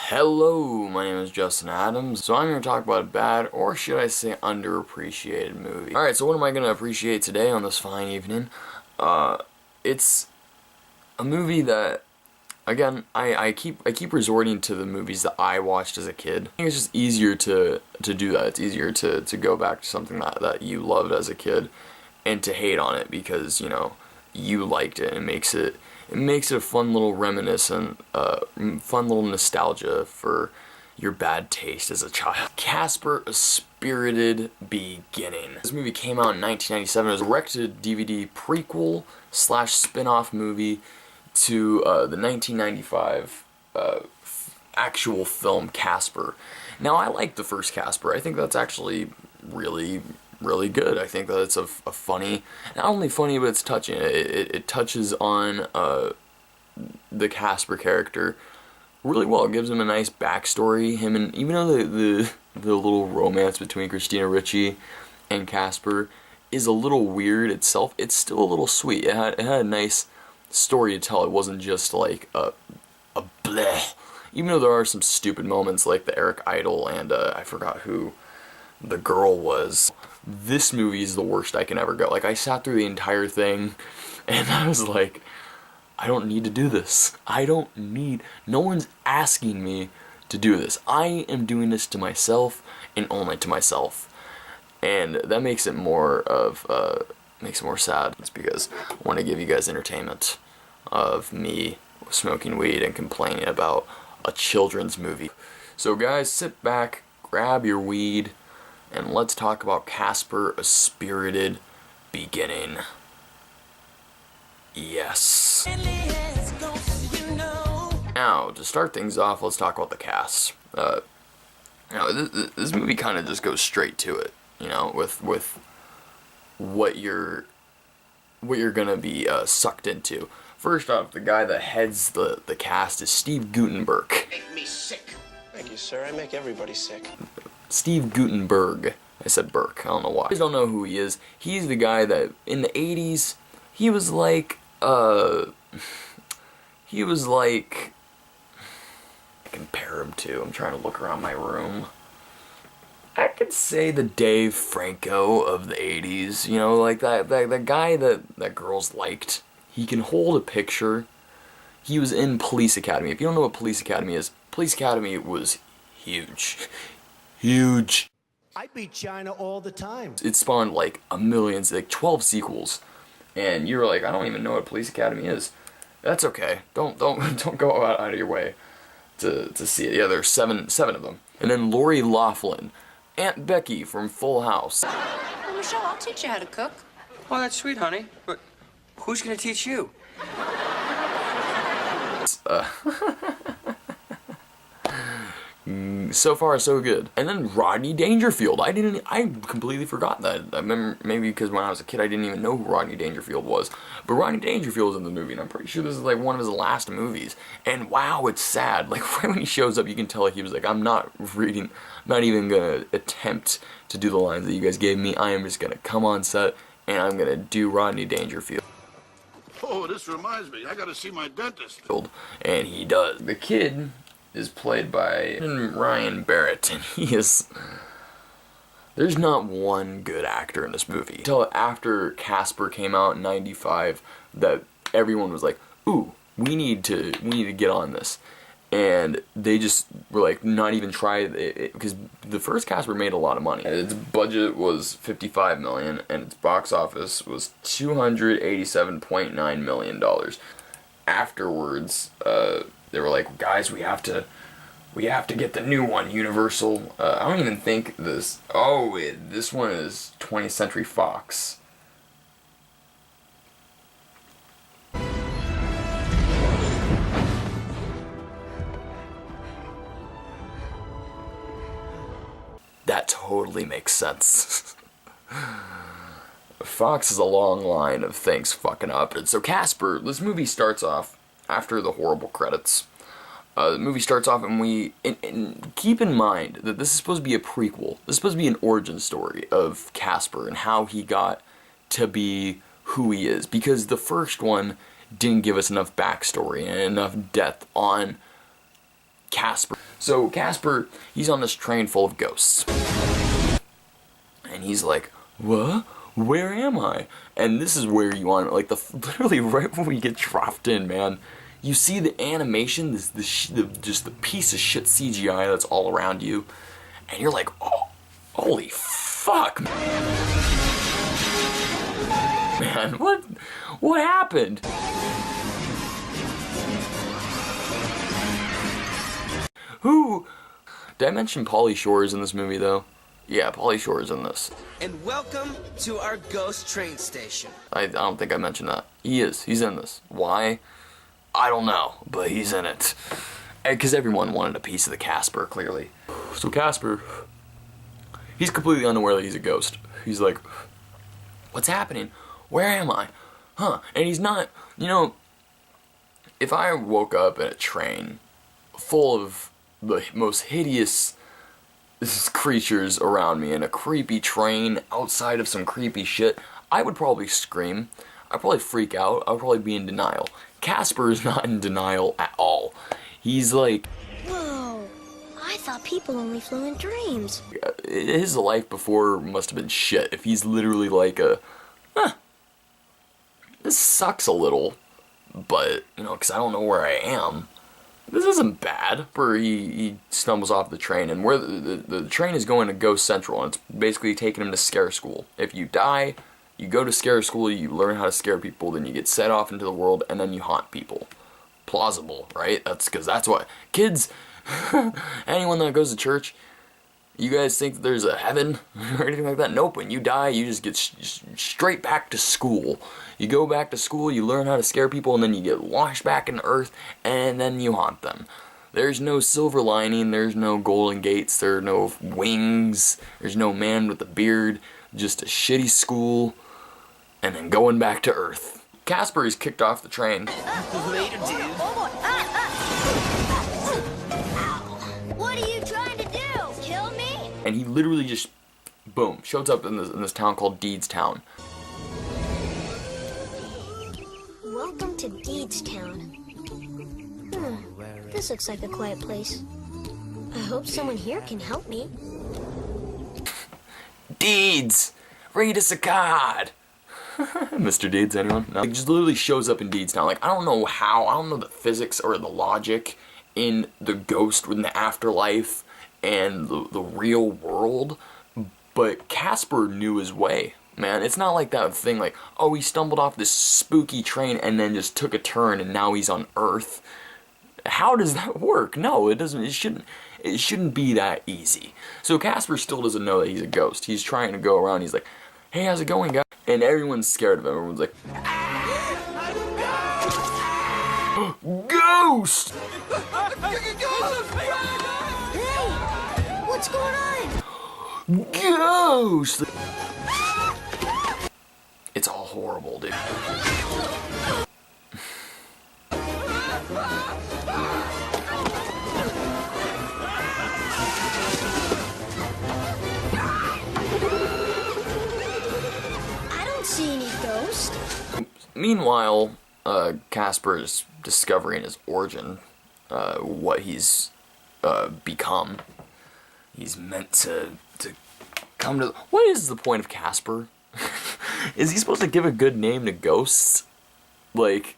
Hello, my name is Justin Adams. So I'm going to talk about a bad, or should I say underappreciated movie. Alright, so what am I going to appreciate today on this fine evening? It's a movie that, again, I keep resorting to the movies that I watched as a kid. I think it's just easier to do that. It's easier to go back to something that you loved as a kid and to hate on it because, you know, you liked it. It makes it a fun little reminiscent, fun little nostalgia for your bad taste as a child. Casper, A Spirited Beginning. This movie came out in 1997. It was a direct-to-DVD prequel / spin-off movie to the 1995 actual film Casper. Now, I like the first Casper. I think that's actually really good. I think that it's a funny, not only funny, but it's touching. It touches on the Casper character really well. It gives him a nice backstory. Him, and even though the little romance between Christina Ricci and Casper is a little weird itself, it's still a little sweet. It had a nice story to tell. It wasn't just like a bleh. Even though there are some stupid moments like the Eric Idle and I forgot who the girl was. This movie is the worst I can ever go. Like, I sat through the entire thing and I was like, I don't need to do this. No one's asking me to do this. I am doing this to myself and only to myself. And that makes it more sad. It's because I want to give you guys entertainment of me smoking weed and complaining about a children's movie. So guys, sit back, grab your weed, and let's talk about Casper, A Spirited Beginning. Yes. Now, to start things off, let's talk about the cast. This movie kind of just goes straight to it, you know, with what you're gonna be sucked into. First off, the guy that heads the cast is Steve Guttenberg. Make me sick. Thank you, sir. I make everybody sick. Steve Guttenberg. I said Burke. I don't know why. I don't know who he is. He's the guy that in the 80s, he was like, I compare him to, I'm trying to look around my room. I could say the Dave Franco of the 80s, you know, like that guy that girls liked. He can hold a picture. He was in Police Academy. If you don't know what Police Academy is, Police Academy was huge. Huge. I beat China all the time. It spawned like a million, like 12 sequels. And you were like, I don't even know what Police Academy is. That's okay. Don't go out of your way to see it. Yeah, there's seven of them. And then Lori Loughlin, Aunt Becky from Full House. Well, Michelle, I'll teach you how to cook. Oh, that's sweet, honey. But who's gonna teach you? So far, so good. And then Rodney Dangerfield. I completely forgot that. I remember, maybe because when I was a kid, I didn't even know who Rodney Dangerfield was. But Rodney Dangerfield is in the movie, and I'm pretty sure this is like one of his last movies. And wow, it's sad. Like, right when he shows up, you can tell he was like, I'm not even gonna attempt to do the lines that you guys gave me. I am just gonna come on set, and I'm gonna do Rodney Dangerfield. Oh, this reminds me. I gotta see my dentist. And he does. The kid is played by Ryan Barrett, and there's not one good actor in this movie. Until after Casper came out in '95, that everyone was like, ooh, we need to get on this. And they just were like, not even try it, because the first Casper made a lot of money. Its budget was $55 million, and its box office was $287.9 million. Afterwards, they were like, guys, we have to get the new one, Universal. I don't even think this. Oh, this one is 20th Century Fox. That totally makes sense. Fox is a long line of things fucking up. And so Casper, this movie starts off after the horrible credits. The movie starts off and and keep in mind that this is supposed to be a prequel. This is supposed to be an origin story of Casper and how he got to be who he is. Because the first one didn't give us enough backstory and enough depth on Casper. So Casper, he's on this train full of ghosts. And he's like, what? Where am I? And this is where you want, like, literally right when we get dropped in, man. You see the animation, just the piece of shit CGI that's all around you. And you're like, oh, holy fuck, man, what happened? Who? Did I mention Pauly Shore is in this movie, though? Yeah, Pauly Shore is in this. And welcome to our ghost train station. I don't think I mentioned that. He is. He's in this. Why? I don't know, but he's in it. Because everyone wanted a piece of the Casper, clearly. So Casper, he's completely unaware that he's a ghost. He's like, what's happening? Where am I? Huh? And he's not, you know, if I woke up in a train full of the most hideous creatures around me in a creepy train outside of some creepy shit, I would probably scream. I'd probably freak out. I'd probably be in denial. Casper is not in denial at all. He's like, whoa, I thought people only flew in dreams. His life before must have been shit. If he's literally like this sucks a little, but, you know, because I don't know where I am. This isn't bad. Where he stumbles off the train, and where the train is going to Ghost Central, and it's basically taking him to scare school. If you die, you go to scare school, you learn how to scare people, then you get set off into the world, and then you haunt people. Plausible, right? That's what kids, anyone that goes to church, you guys think that there's a heaven or anything like that? Nope. When you die, you just get straight back to school. You go back to school, you learn how to scare people, and then you get launched back into Earth, and then you haunt them. There's no silver lining, there's no golden gates, there are no wings, there's no man with a beard, just a shitty school, and then going back to Earth. Casper is kicked off the train. Later, dude. What are you trying to do? Kill me? And he literally just, boom, shows up in this town called Deedstown. Welcome to Deedstown. This looks like a quiet place. I hope someone here can help me. Deeds! Read us a card! Mr. Deeds, anyone? No. He just literally shows up in Deedstown. Like, I don't know how, I don't know the physics or the logic in the ghost in the afterlife and the real world, but Casper knew his way, man. It's not like that thing like, oh, he stumbled off this spooky train and then just took a turn and now he's on Earth. How does that work? No, it doesn't. It shouldn't be that easy. So Casper still doesn't know that he's a ghost. He's trying to go around. He's like, hey, how's it going, guys? And everyone's scared of him. Everyone's like, ghost! Hey! What's going on? Ghost! It's all horrible, dude. I don't see any ghosts. Meanwhile, Casper is discovering his origin, what he's become. He's meant to come to... What is the point of Casper? Is he supposed to give a good name to ghosts? Like,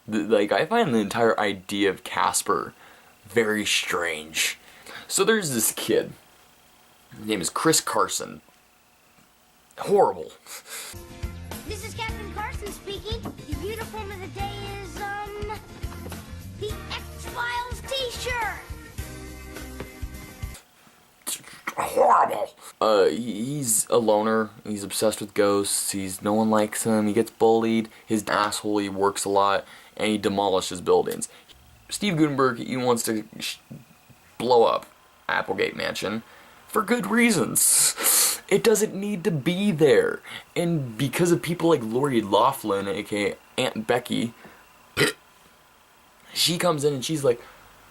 I find the entire idea of Casper very strange. So there's this kid. His name is Chris Carson. Horrible. This is Captain Carson speaking. Your uniform of the day is, the X-Files t-shirt. Horrible. He's a loner. He's obsessed with ghosts. No one likes him. He gets bullied. His asshole. He works a lot, and he demolishes buildings. Steve Gutenberg, he wants to blow up Applegate Mansion for good reasons. It doesn't need to be there, and because of people like Lori Loughlin, aka Aunt Becky, she comes in and she's like,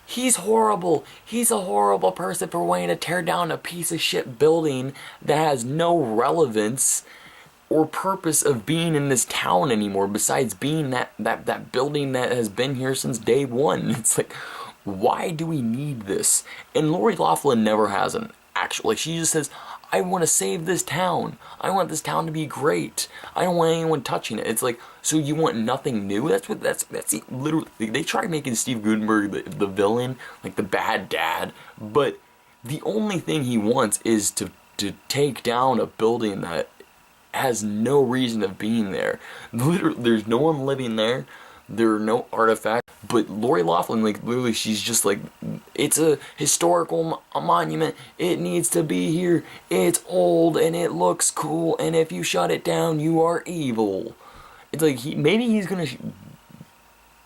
he's horrible. He's a horrible person for wanting to tear down a piece of shit building that has no relevance or purpose of being in this town anymore besides being that building that has been here since day one. It's like, why do we need this? And Lori Loughlin never has an actual, like, she just says, I want to save this town. I want this town to be great. I don't want anyone touching it. It's like, so you want nothing new? That's literally, they try making Steve Gutenberg the villain, like the bad dad, but the only thing he wants is to take down a building that has no reason of being there. Literally, there's no one living there. There are no artifacts. But Lori Loughlin, like, literally, she's just like, it's a historical monument. It needs to be here. It's old and it looks cool. And if you shut it down, you are evil. It's like, maybe he's gonna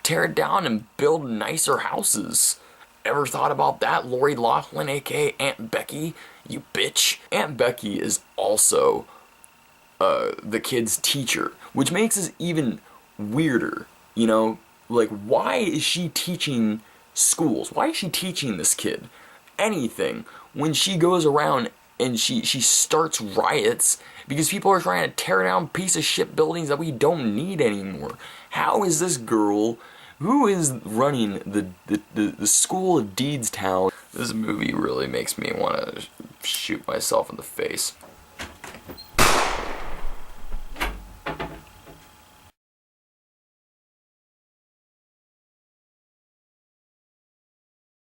tear it down and build nicer houses. Ever thought about that, Lori Loughlin, aka Aunt Becky? You bitch. Aunt Becky is also the kid's teacher, which makes this even weirder, you know? Like, why is she teaching schools? Why is she teaching this kid anything when she goes around and she starts riots because people are trying to tear down piece of shit buildings that we don't need anymore? How is this girl, who is running the School of Deedstown? This movie really makes me want to shoot myself in the face.